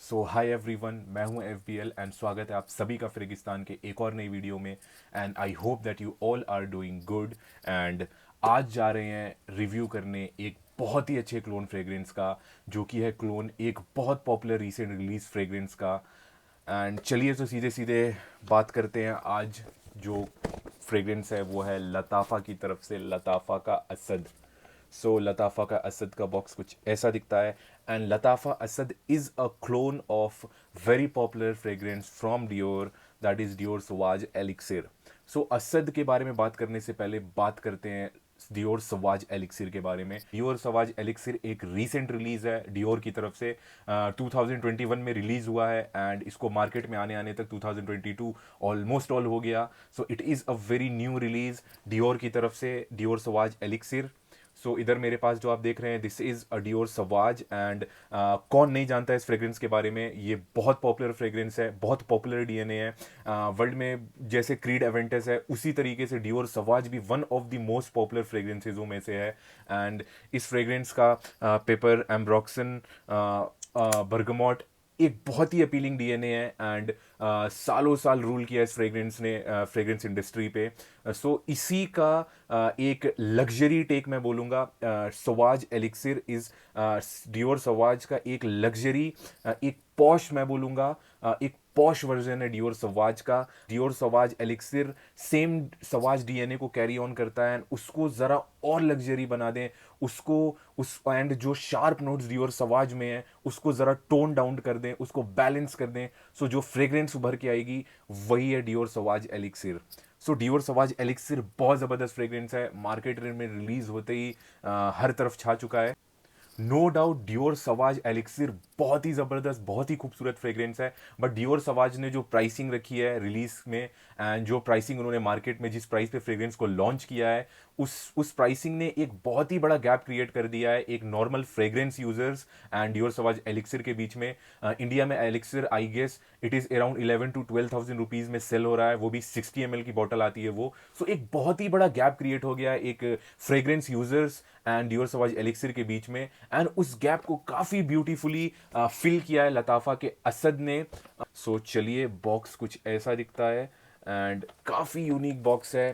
सो hi everyone, मैं हूं FBL and स्वागत है आप सभी का फ्रेगिस्तान के एक और नई वीडियो में। And I hope that you all are doing good. And आज जा रहे हैं रिव्यू करने एक बहुत ही अच्छे क्लोन फ्रेग्रेंस का, जो कि है क्लोन एक बहुत पॉपुलर रिसेंट रिलीज फ्रेग्रेंस का। एंड चलिए तो सीधे सीधे बात करते हैं। आज जो फ्रेग्रेंस है वो है लताफ़ा की तरफ से, लताफ़ा का असद। लताफ़ा का असद का बॉक्स कुछ ऐसा दिखता है। And Lattafa Asad is a clone of very popular fragrance from Dior, that is Dior Sauvage Elixir. Asad के बारे में बात करने से पहले बात करते हैं डियोर सवाज एलिक्सिर के बारे में। डियोर सवाज एलिक्सिर एक रीसेंट रिलीज है डियोर की तरफ से। 2021 में रिलीज हुआ है एंड इसको मार्केट में आने आने तक 2022 ऑलमोस्ट ऑल हो गया। It is a very new release Dior की तरफ से, डियोर सवाज एलिक्सिर। इधर मेरे पास जो आप देख रहे हैं, this is a Dior Sauvage. And कौन नहीं जानता है इस फ्रेग्रेंस के बारे में। ये बहुत पॉपुलर फ्रेग्रेंस है, बहुत पॉपुलर डीएनए है वर्ल्ड में। जैसे क्रीड एवेंटस है, उसी तरीके से डियोर सवाज भी one of the most popular फ्रेग्रेंसेजों में से है। एंड इस फ्रेग्रेंस का पेपर एम्ब्रॉक्सन बर्गमॉट एक बहुत ही अपीलिंग डीएनए है। एंड सालों साल रूल किया इस फ्रेग्रेंस ने फ्रेग्रेंस इंडस्ट्री पे। इसी का एक लग्जरी टेक मैं बोलूँगा। सवाज एलिक्सिर इज डियोर सवाज का एक लग्जरी, एक पॉश मैं बोलूँगा, एक पॉश वर्जन है डियोर सवाज का। Dior Sauvage elixir same सवाज DNA को कैरी ऑन करता है, उसको ज़रा और लग्जरी बना दें, उसको उस एंड जो शार्प नोट्स डियोर सवाज में है उसको ज़रा टोन डाउन कर दें, उसको बैलेंस कर दें। जो फ्रेग्रेंस उभर के आएगी वही है Dior Sauvage elixir. Dior Sauvage elixir बहुत ज़बरदस्त फ्रेग्रेंस है, मार्केट में रिलीज होते ही हर तरफ छा चुका है। No doubt Dior Sauvage elixir बहुत ही ज़बरदस्त, बहुत ही खूबसूरत फ्रेग्रेंस है। बट डियोर सवाज ने जो प्राइसिंग रखी है रिलीज में, एंड जो प्राइसिंग उन्होंने मार्केट में जिस प्राइस पे फ्रेग्रेंस को लॉन्च किया है, उस प्राइसिंग ने एक बहुत ही बड़ा गैप क्रिएट कर दिया है एक normal fragrance users and Dior Sauvage Elixir के बीच में। इंडिया में Elixir I guess it is around 11 to 12,000 rupees में सेल हो रहा है, वो भी 60 ml की बॉटल आती है वो। एक बहुत ही बड़ा गैप क्रिएट हो गया है एक fragrance users and Dior Sauvage Elixir के बीच में। एंड उस गैप को काफ़ी ब्यूटीफुली फिल किया है लताफ़ा के असद ने। चलिए, बॉक्स कुछ ऐसा दिखता है एंड काफ़ी यूनिक बॉक्स है।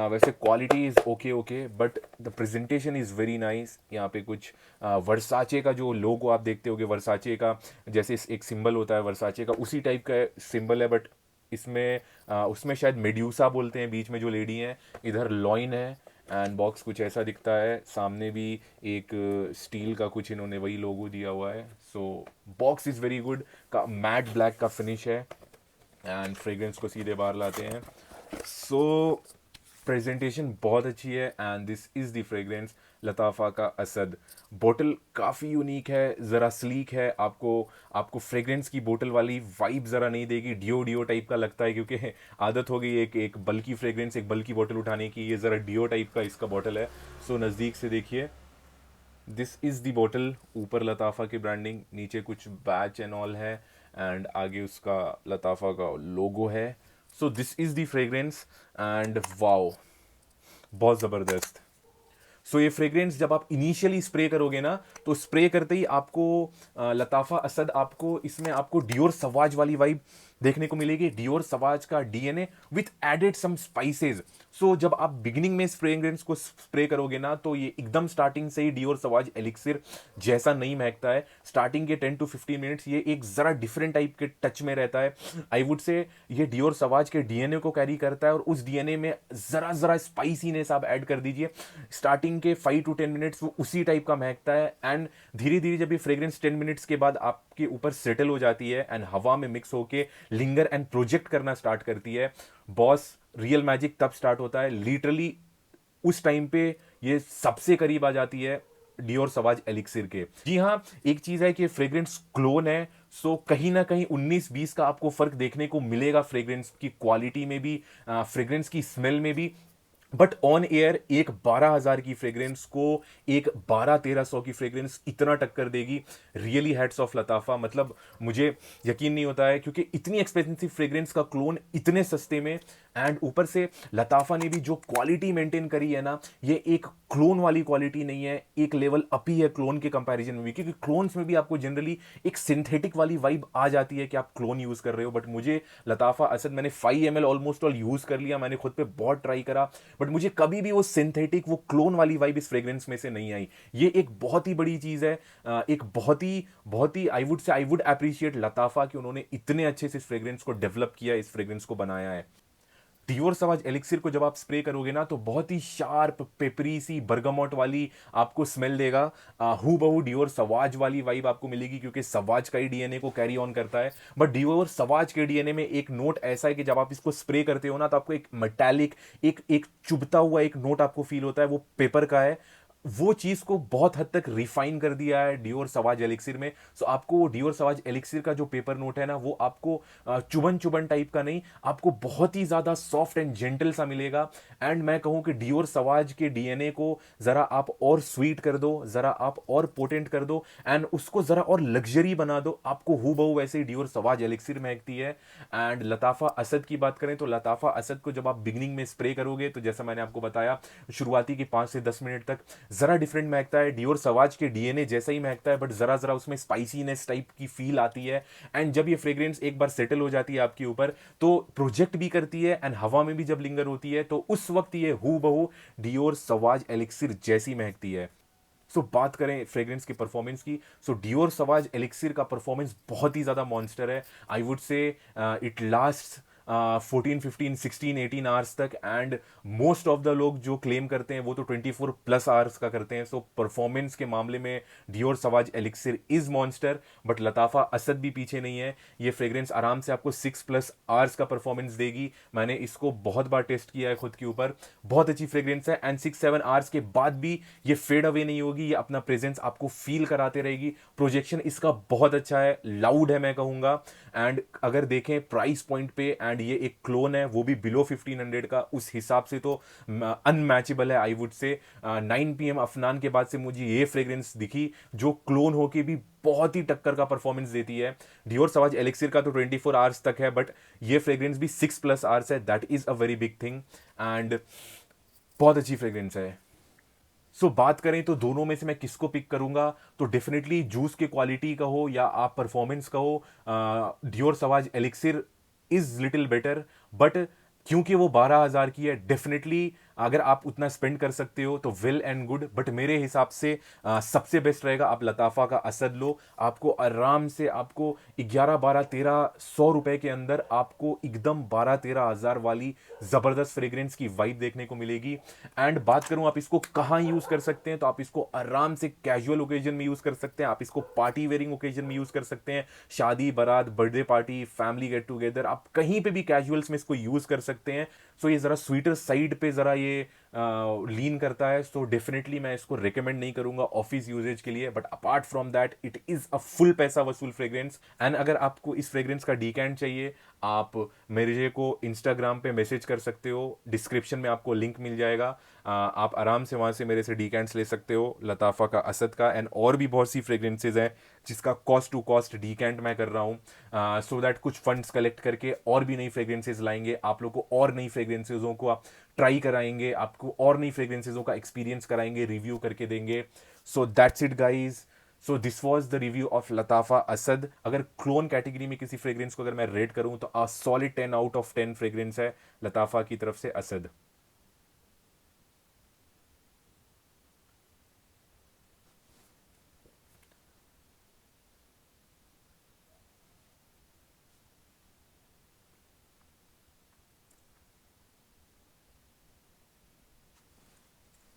वैसे quality is okay okay, but the presentation is very nice. यहाँ पे कुछ वर्साचे का जो लोगो आप देखते होगे, वर्साचे का जैसे एक सिंबल होता है वर्साचे का, उसी टाइप का सिंबल है। बट इसमें उसमें शायद मेड्यूसा बोलते हैं बीच में जो लेडी हैं। इधर लॉइन है एंड बॉक्स कुछ ऐसा दिखता है। सामने भी एक स्टील का कुछ इन्होंने वही लोगो दिया हुआ है। बॉक्स इज़ वेरी गुड, का मैट ब्लैक का फिनिश है। एंड फ्रेग्रेंस को सीधे बाहर लाते हैं। सो प्रेजेंटेशन बहुत अच्छी है and this is the fragrance Lattafa का असद। बोतल काफ़ी यूनिक है, ज़रा स्लीक है। आपको आपको फ्रेग्रेंस की बोतल वाली वाइब ज़रा नहीं देगी, डियो डियो टाइप का लगता है, क्योंकि आदत हो गई एक एक बल्कि फ्रेग्रेंस, एक बल्कि बोतल उठाने की। ये ज़रा डियो टाइप का इसका बोतल है। नज़दीक से देखिए, दिस इज़ दी बोतल। ऊपर लताफ़ा की ब्रांडिंग, नीचे कुछ बैच एंड ऑल है एंड आगे उसका लताफ़ा का लोगो है। This is the fragrance and wow, बहुत ज़बरदस्त। ये फ्रेग्रेंस जब आप इनिशियली स्प्रे करोगे ना, तो स्प्रे करते ही आपको लताफ़ा असद, आपको इसमें आपको डियोर सवाज वाली वाइब देखने को मिलेगी। डियोर सवाज का DNA with added some spices. जब आप बिगिनिंग में इस फ्रेग्रेंस को स्प्रे करोगे ना, तो ये एकदम स्टार्टिंग से ही डियोर सवाज एलिक्सिर जैसा नहीं महकता है। स्टार्टिंग के 10 to 15 मिनट्स ये एक ज़रा डिफरेंट टाइप के टच में रहता है। आई वुड से ये डियोर सवाज के डीएनए को कैरी करता है, और उस डीएनए में ज़रा ज़रा स्पाइसीनेस आप ऐड कर दीजिए। स्टार्टिंग के 5 to 10 मिनट्स वो उसी टाइप का महकता है। एंड धीरे धीरे जब ये फ्रेग्रेंस 10 मिनट्स के बाद आपके ऊपर सेटल हो जाती है एंड हवा में मिक्स होके लिंगर एंड प्रोजेक्ट करना स्टार्ट करती है, बॉस रियल मैजिक तब स्टार्ट होता है। लिटरली उस टाइम पे ये सबसे करीब आ जाती है डियोर सवाज एलिक्सिर के। जी हाँ, एक चीज है कि फ्रेग्रेंस क्लोन है, कहीं ना कहीं 19-20 का आपको फर्क देखने को मिलेगा फ्रेग्रेंस की क्वालिटी में भी, फ्रेग्रेंस की स्मेल में भी। बट ऑन एयर एक 12,000 की फ्रेग्रेंस को एक 12-1300 की फ्रेग्रेंस इतना टक्कर देगी। Really hats off लताफा। मतलब मुझे यकीन नहीं होता है, क्योंकि इतनी एक्सपेंसिव फ्रेग्रेंस का क्लोन इतने सस्ते में, एंड ऊपर से लताफा ने भी जो क्वालिटी मेंटेन करी है ना, ये एक क्लोन वाली क्वालिटी नहीं है, एक लेवल अप ही है क्लोन के कंपैरिजन में भी। क्योंकि क्लोन्स में भी आपको जनरली एक सिंथेटिक वाली वाइब आ जाती है कि आप क्लोन यूज कर रहे हो, बट मुझे लताफा असद, मैंने 5 ml ऑलमोस्ट ऑल यूज कर लिया, मैंने खुद पे बहुत ट्राई करा, बट मुझे कभी भी वो सिंथेटिक, वो क्लोन वाली वाइब इस फ्रेग्रेंस में से नहीं आई। ये एक बहुत ही बड़ी चीज है, एक बहुत ही आई वुड अप्रिशिएट लताफा कि उन्होंने इतने अच्छे से इस फ्रेग्रेंस को डेवलप किया, इस फ्रेग्रेंस को बनाया है। डियोर सवाज एलिक्सिर को जब आप स्प्रे करोगे ना, तो बहुत ही शार्प पेपरी सी बर्गामोट वाली आपको स्मेल देगा। हु बहू डियोर सवाज वाली वाइब आपको मिलेगी, क्योंकि सवाज का ही डीएनए को कैरी ऑन करता है। बट डियोर सवाज के डीएनए में एक नोट ऐसा है कि जब आप इसको स्प्रे करते हो ना, तो आपको एक मेटालिक, एक एक चुभता हुआ एक नोट आपको फील होता है, वो पेपर का है। वो चीज को बहुत हद तक रिफाइन कर दिया है डियोर सवाज एलिक्सिर में। सो आपको डियोर सवाज एलिक्सिर का जो पेपर नोट है ना, वो आपको चुभन चुभन टाइप का नहीं, आपको बहुत ही ज्यादा सॉफ्ट एंड जेंटल सा मिलेगा। एंड मैं कहूं कि डियोर सवाज के डीएनए को जरा आप और स्वीट कर दो, जरा आप और पोटेंट कर दो, एंड उसको जरा और लग्जरी बना दो, आपको हूबहू वैसे ही डियोर सवाज एलिक्सिर महकती है। एंड लताफा असद की बात करें तो लताफा असद को जब आप बिगिनिंग में स्प्रे करोगे, तो जैसा मैंने आपको बताया, शुरुआती की 5 से 10 मिनट तक जरा डिफरेंट महकता है, डियोर सवाज के डीएनए जैसा ही महकता है, बट जरा जरा उसमें स्पाइसीनेस टाइप की फील आती है। एंड जब ये फ्रेग्रेंस एक बार सेटल हो जाती है आपके ऊपर, तो प्रोजेक्ट भी करती है, एंड हवा में भी जब लिंगर होती है, तो उस वक्त ये हु बहू डियोर सवाज एलिक्सिर जैसी महकती है। सो बात करें फ्रेग्रेंस की परफॉर्मेंस की, सो डियोर सवाज एलिक्सिर का परफॉर्मेंस बहुत ही ज्यादा मॉन्स्टर है। I would say it last 14, 15, 16, 18 hours तक, एंड मोस्ट ऑफ द लोग जो क्लेम करते हैं वो तो 24+ आवर्स का करते हैं। सो परफॉर्मेंस के मामले में Dior Sauvage Elixir is monster, but Lattafa Asad भी पीछे नहीं है। ये फ्रेग्रेंस आराम से आपको 6+ आवर्स का परफॉर्मेंस देगी। मैंने इसको बहुत बार टेस्ट किया है खुद के ऊपर, बहुत अच्छी फ्रेग्रेंस है, एंड 6-7 आवर्स के बाद भी ये फेड अवे नहीं होगी, ये अपना प्रेजेंस आपको फील कराते रहेगी। प्रोजेक्शन इसका बहुत अच्छा है, लाउड है मैं कहूंगा। एंड अगर देखें प्राइस पॉइंट पे, एंड ये एक क्लोन है वो भी बिलो 1500 का, उस हिसाब से तो अनमैचेबल है I would say. 9 PM Afnan के बाद से मुझे ये फ्रेग्रेंस दिखी जो क्लोन होके भी बहुत ही टक्कर का परफॉर्मेंस देती है। डियोर सवाज एलिक्सिर का तो 24 आवर्स तक है, बट ये फ्रेग्रेंस भी 6+ आवर्स है, that is a very big thing, and बहुत अच्छी फ्रेग्रेंस है। बात करें तो दोनों में से मैं किसको पिक करूंगा, तो डेफिनेटली जूस के क्वालिटी का हो या आप परफॉर्मेंस का हो, Dior Sauvage Elixir is little better. But क्योंकि वो 12,000 की है, डेफिनेटली अगर आप उतना स्पेंड कर सकते हो तो वेल एंड गुड, बट मेरे हिसाब से सबसे बेस्ट रहेगा आप लताफा का असद लो। आपको आराम से, आपको 11, 12, 13 100 रुपए के अंदर आपको एकदम 12-13 हज़ार वाली जबरदस्त फ्रेग्रेंस की वाइब देखने को मिलेगी। एंड बात करूं आप इसको कहां यूज कर सकते हैं, तो आप इसको आराम से कैजुअल ओकेजन में यूज कर सकते हैं, आप इसको पार्टी वेयरिंग ओकेजन में यूज कर सकते हैं, शादी बारात birthday party family get together, आप कहीं पे भी कैजुअल्स में इसको यूज कर सकते हैं। सो ये जरा स्वीटर साइड पे जरा ये लीन करता है, सो डेफिनेटली मैं इसको रिकमेंड नहीं करूंगा ऑफिस यूजेज के लिए, but apart from that it is a full पैसा वसूल फ्रेग्रेंस। एंड अगर आपको इस फ्रेग्रेंस का डीकैंट चाहिए, आप मेरे को इंस्टाग्राम पे मैसेज कर सकते हो, डिस्क्रिप्शन में आपको लिंक मिल जाएगा। आप आराम से वहाँ से मेरे से डीकैंट्स ले सकते हो लताफा का, असद का, एंड और भी बहुत सी फ्रेग्रेंसेज हैं जिसका कॉस्ट टू कॉस्ट डीकैंट मैं कर रहा हूँ, सो दैट कुछ फंड्स कलेक्ट करके और भी नई फ्रेग्रेंसेज लाएंगे आप लोग को, और नई फ्रेग्रेंसेजों को आप ट्राई कराएंगे, आपको और नई फ्रेग्रेंसेजों का एक्सपीरियंस कराएंगे, रिव्यू करके देंगे। So that's it guys. So this was the review of लताफा Asad. अगर क्लोन कैटेगरी में किसी फ्रेग्रेंस को अगर मैं रेट करूं, तो आ सॉलिड 10 आउट ऑफ 10 फ्रेग्रेंस है लताफा की तरफ से Asad.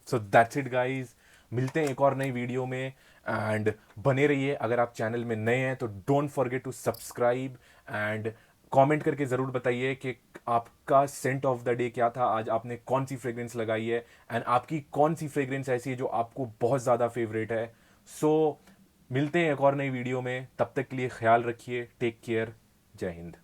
So that's it guys, मिलते हैं एक और नई वीडियो में, एंड बने रहिए। अगर आप चैनल में नए हैं तो don't forget to subscribe, and comment करके ज़रूर बताइए कि आपका सेंट ऑफ द डे क्या था, आज आपने कौन सी फ्रेग्रेंस लगाई है, एंड आपकी कौन सी फ्रेग्रेंस ऐसी है जो आपको बहुत ज़्यादा फेवरेट है। सो मिलते हैं एक और नई वीडियो में, तब तक के लिए ख्याल रखिए, टेक केयर, जय हिंद।